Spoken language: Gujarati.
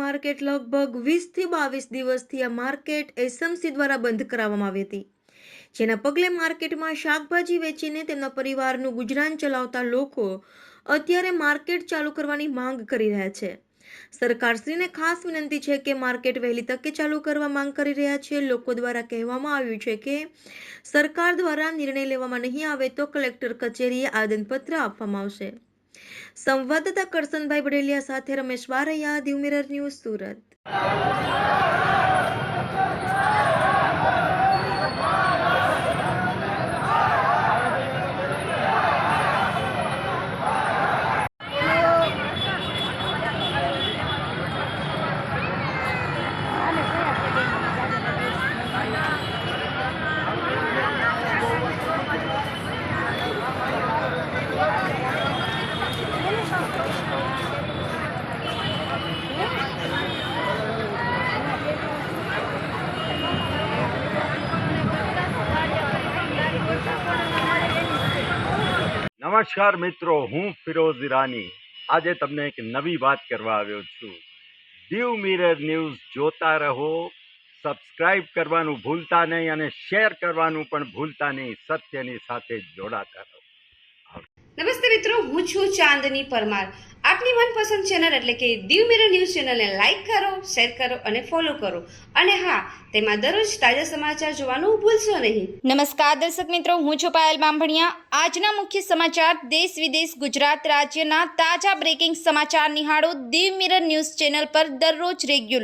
માર્કેટ લગભગ 20 થી 22 દિવસથી આ માર્કેટ એસએમસી દ્વારા બંધ કરાવવામાં આવી હતી, જેના પગલે માર્કેટમાં શાકભાજી વેચીને તેમના પરિવારનું ગુજરાન ચલાવતા લોકો અત્યારે માર્કેટ ચાલુ કરવાની માંગ કરી રહ્યા છે. સરકારશ્રીને ખાસ વિનંતી છે કે માર્કેટ વહેલી તકે ચાલુ કરવા માંગ કરી રહ્યા છે. લોકો દ્વારા કહેવામાં આવ્યું છે કે સરકાર દ્વારા નિર્ણય લેવામાં નહીં આવે તો કલેક્ટર કચેરીએ આવેદનપત્ર આપવામાં આવશે. સંવાદદાતા કરસનભાઈ બડેલિયા સાથે રમેશ બારૈયા, દીવ મિરર ન્યૂઝ, સુરત. નમસ્કાર મિત્રો, હું ફિરોઝ ઈરાની આજે તમને એક નવી વાત કરવા આવ્યો છું. દીવ મિરર ન્યૂઝ જોતા રહો, સબસ્ક્રાઇબ કરવાનું ભૂલતા નહીં અને શેર કરવાનું પણ ભૂલતા નહીં. સત્યની સાથે જોડાતા રહો. નમસ્તે મિત્રો, હું છું ચાંદની પરમાર. આપની મનપસંદ ચેનલ એટલે કે દીવ મિરર ન્યૂઝ ચેનલને લાઈક કરો, શેર કરો અને ફોલો કરો. અને હા, તેમાં દરરોજ તાજા સમાચાર જોવાનું ભૂલશો નહીં. નમસ્કાર દર્શક મિત્રો, હું છું પાયલ બામભણિયા. આજના મુખ્ય સમાચાર, દેશ વિદેશ, ગુજરાત રાજ્યના તાજા બ્રેકિંગ સમાચાર નિહાળો દીવ મિરર ન્યૂઝ ચેનલ પર દરરોજ રેગ્યુલર.